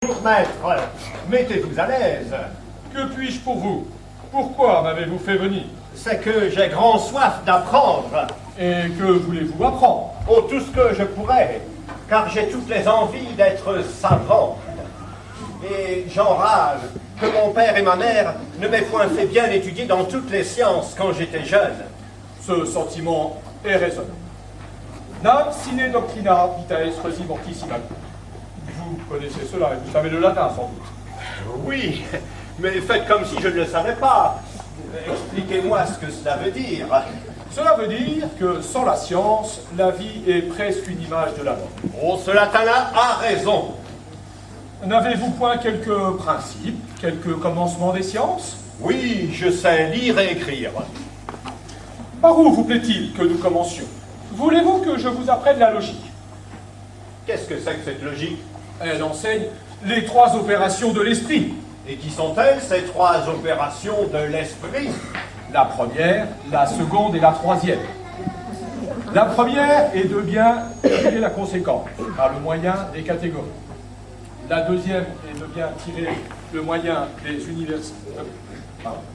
Bonjour maître, mettez-vous à l'aise. Que puis-je pour vous? Pourquoi m'avez-vous fait venir? C'est que j'ai grand soif d'apprendre. Et que voulez-vous apprendre? Oh, tout ce que je pourrais, car j'ai toutes les envies d'être savant. Et j'enrage que mon père et ma mère ne m'aient point fait bien étudier dans toutes les sciences quand j'étais jeune. Ce sentiment est raisonnable. Nam sine doctrina vitae resi mortissima. Vous connaissez cela et vous savez le latin sans doute. Oui, mais faites comme si je ne le savais pas. Expliquez-moi ce que cela veut dire. Cela veut dire que sans la science, la vie est presque une image de la mort. Oh, ce latin-là a raison. N'avez-vous point quelques principes, quelques commencements des sciences? Oui, je sais lire et écrire. Par où vous plaît-il que nous commencions? Voulez-vous que je vous apprenne la logique? Qu'est-ce que c'est que cette logique? Elle enseigne les trois opérations de l'esprit. Et qui sont-elles, ces trois opérations de l'esprit? La première, la seconde et la troisième. La première est de bien tirer la conséquence par le moyen des catégories. La deuxième est de bien tirer le moyen des universaux.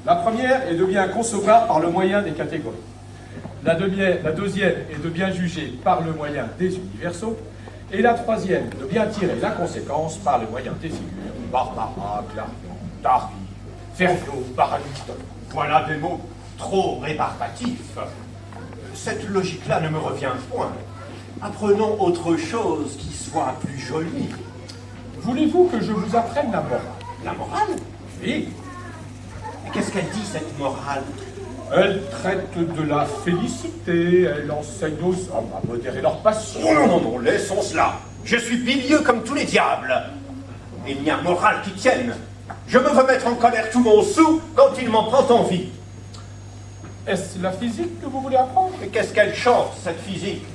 La première est de bien concevoir par le moyen des catégories. La deuxième est de bien juger par le moyen des universaux. Et la troisième, de bien tirer la conséquence par le moyen des figures. Barbara, Clarion, Darby, Ferriot, Baraliton. Voilà des mots trop rébarbatifs. Cette logique-là ne me revient point. Apprenons autre chose qui soit plus jolie. Voulez-vous que je vous apprenne la morale? La morale? Oui. Et qu'est-ce qu'elle dit, cette morale? Elle traite de la félicité, elle enseigne aux hommes à modérer leur passion. Oh non, non, non, laissons cela. Je suis bilieux comme tous les diables. Il n'y a morale qui tienne. Je me veux mettre en colère tout mon sou quand il m'en prend envie. Est-ce la physique que vous voulez apprendre? Mais qu'est-ce qu'elle chante, cette physique?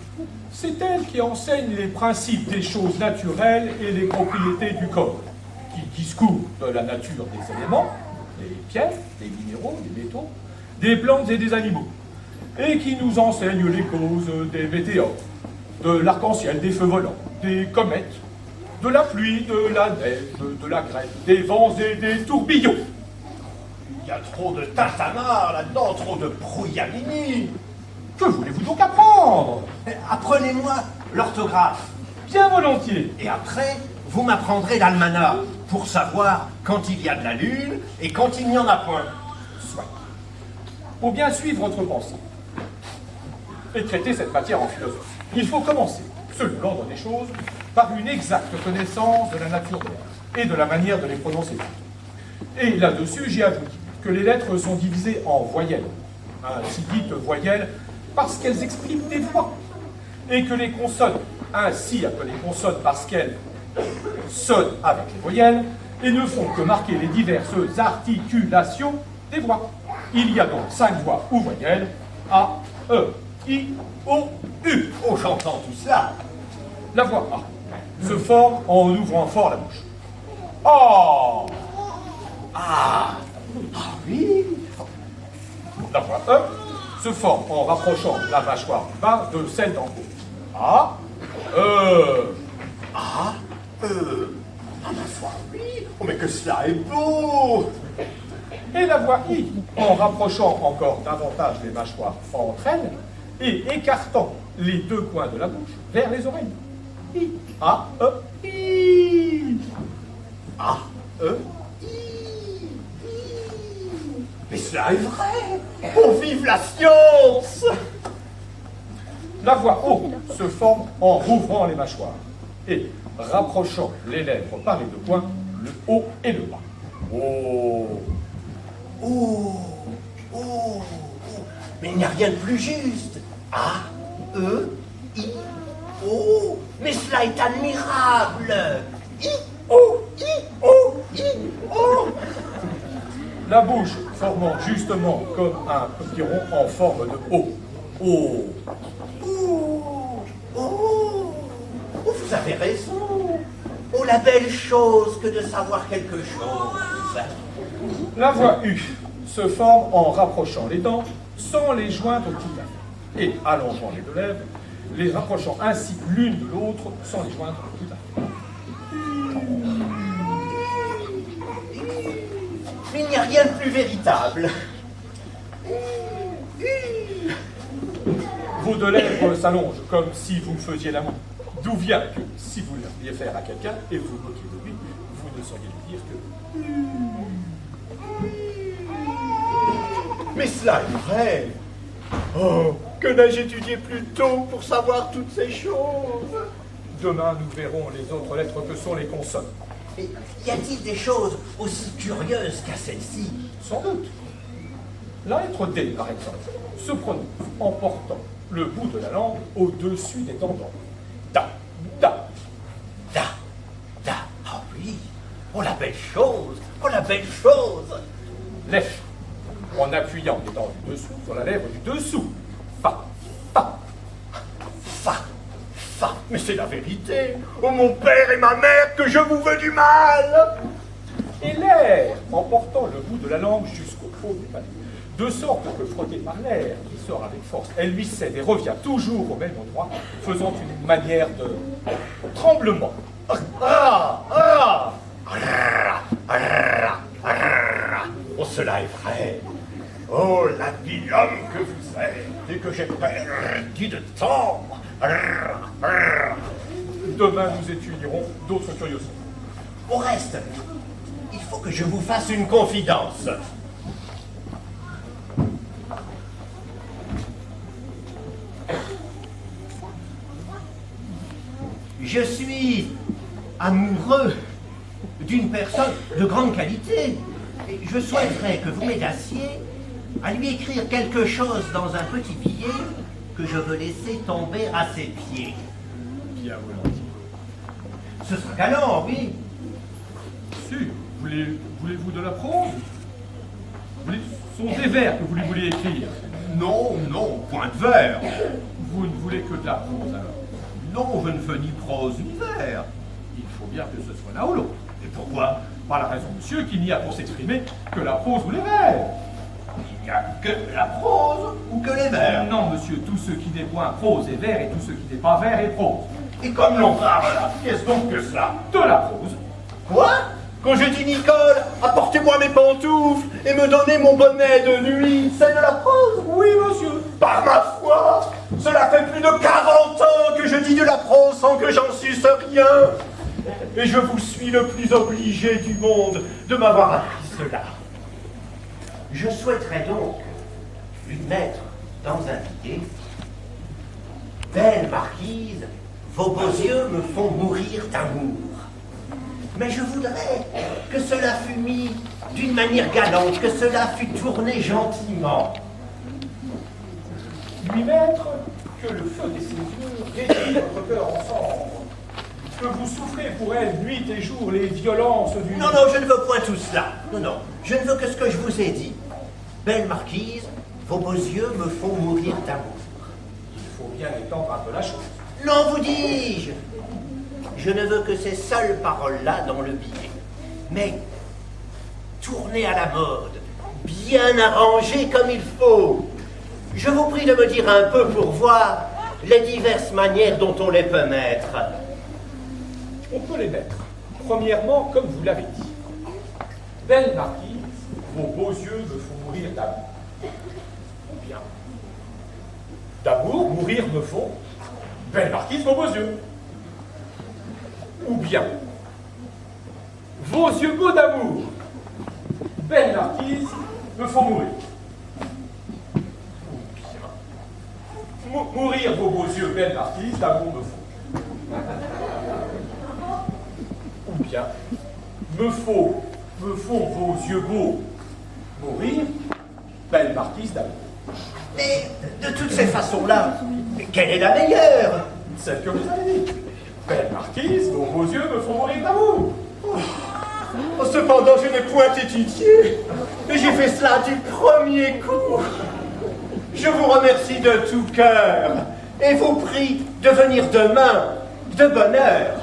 C'est elle qui enseigne les principes des choses naturelles et les propriétés du corps, qui discourt de la nature des éléments, des pierres, des minéraux, des métaux, des plantes et des animaux, et qui nous enseigne les causes des météores, de l'arc-en-ciel, des feux volants, des comètes, de la pluie, de la neige, de la grêle, des vents et des tourbillons. Il y a trop de tintamarre là-dedans, trop de brouillamini. Que voulez-vous donc apprendre? Apprenez-moi l'orthographe. Bien volontiers. Et après, vous m'apprendrez l'almanach pour savoir quand il y a de la lune et quand il n'y en a point. Soit. Pour bien suivre votre pensée et traiter cette matière en philosophie, il faut commencer, selon l'ordre des choses, par une exacte connaissance de la nature des lettres et de la manière de les prononcer. Et là-dessus, j'ai à vous dire que les lettres sont divisées en voyelles, ainsi dites voyelles parce qu'elles expriment des voix, et que les consonnes, ainsi appelées consonnes parce qu'elles sonnent avec les voyelles, et ne font que marquer les diverses articulations des voix. Il y a donc 5 voix ou voyelles, A, E, I, O, U. Oh, j'entends tout cela. La voix A se forme en ouvrant fort la bouche. A. Ah, ah oui. La voix E se forme en rapprochant la mâchoire du bas de celle d'en haut. A, E. Ah, ah ma foi, oui. Oh, mais que cela est beau. Et la voix I, en rapprochant encore davantage les mâchoires entre elles et écartant les deux coins de la bouche vers les oreilles. I, A, E, I. Ah, I. Mais cela est vrai. Oh, vive la science. La voix O se forme en rouvrant les mâchoires et rapprochant les lèvres par les deux coins, le haut et le bas. Oh. Oh, oh, oh. Mais il n'y a rien de plus juste. A, E, I, O. Mais cela est admirable. I, O, I, O, I, O. La bouche formant justement comme un petit rond en forme de O. O. Oh, oh, oh, vous avez raison. Oh, la belle chose que de savoir quelque chose. La voix U se forme en rapprochant les dents sans les joindre tout à fait et allongeant les deux lèvres, les rapprochant ainsi l'une de l'autre sans les joindre tout à fait. a rien de plus véritable. Vos deux lèvres s'allongent comme si vous me faisiez l'amour. D'où vient que, si vous le vouliez faire à quelqu'un et vous vous moquiez de lui, vous ne sauriez lui dire que... Mais cela est vrai. Oh, que n'ai-je étudié plus tôt pour savoir toutes ces choses? Demain, nous verrons les autres lettres que sont les consonnes. Mais y a-t-il des choses aussi curieuses qu'à celle-ci? Sans doute. La lettre D, par exemple, se prononce en portant le bout de la langue au-dessus des tendons. Da, da. Da, da, ah oui. Oh la belle chose, oh la belle chose. Lèche, en appuyant les dents du dessous sur la lèvre du dessous. Fa, fa. Fa, fa. Mais c'est la vérité. Oh mon père et ma mère, que je vous veux du mal. Et l'air, en portant le bout de la langue jusqu'au fond du palais. De sorte que, frotté par l'air qui sort avec force, elle lui cède et revient toujours au même endroit, faisant une manière de tremblement. Ah, ah, ah, ah, ah. Oh, cela est vrai. Oh, l'habile homme que vous êtes et que j'ai perdu de temps. Demain, nous étudierons d'autres curiosités. Au reste, il faut que je vous fasse une confidence. Je suis amoureux d'une personne de grande qualité. Et je souhaiterais que vous m'aidassiez à lui écrire quelque chose dans un petit billet que je veux laisser tomber à ses pieds. Bien volontiers. Ce sera galant, oui. Sûr, voulez-vous de la prose? Sont des vers que vous lui voulez écrire. Non, non, point de vers. Vous ne voulez que de la prose alors. Non, je ne fais ni prose ni vers. Il faut bien que ce soit l'un ou l'autre. Et pourquoi? Par la raison, monsieur, qu'il n'y a pour s'exprimer que la prose ou les vers. Il n'y a que la prose ou que les vers? Non, monsieur, tout ce qui n'est point prose est vers et tout ce qui n'est pas vers est prose. Et comme l'on parle là, qu'est-ce donc que cela? De la prose. Quoi? Quand je dis Nicole, apportez-moi mes pantoufles et me donnez mon bonnet de nuit, c'est de la prose? Oui, monsieur. Par ma foi, cela fait plus de 40 ans que je dis de la prose sans que j'en suce rien. Et je vous suis le plus obligé du monde de m'avoir appris cela. Je souhaiterais donc lui mettre dans un billet: Belle marquise, vos beaux yeux me font mourir d'amour. Mais je voudrais que cela fût mis d'une manière galante, que cela fût tourné gentiment. Lui mettre que le feu de ses yeux réduit votre cœur en cendres, que vous souffrez pour elle nuit et jour les violences du... Non, non, je ne veux point tout cela. Non, non, je ne veux que ce que je vous ai dit. Belle marquise, vos beaux yeux me font mourir d'amour. Il faut bien étendre un peu la chose. Non, vous dis-je. Je ne veux que ces seules paroles-là dans le billet. Mais tournées à la mode, bien arrangées comme il faut. Je vous prie de me dire un peu pour voir les diverses manières dont on les peut mettre. On peut les mettre. Premièrement, comme vous l'avez dit. Belle marquise, vos beaux yeux me font mourir d'amour. Ou bien. D'amour, mourir me font. Belle marquise, vos beaux yeux. Ou bien. Vos yeux beaux d'amour. Belle marquise, me font mourir. Ou bien. Mourir vos beaux yeux, belle marquise, d'amour me font. Ou bien, me font vos yeux beaux mourir, belle marquise d'amour. Mais de toutes ces façons-là, quelle est la meilleure? Celle que vous avez dit. Belle marquise, vos beaux yeux me font mourir d'amour. Oh, cependant, je n'ai point étudié. Et j'ai fait cela du premier coup. Je vous remercie de tout cœur et vous prie de venir demain de bonne heure.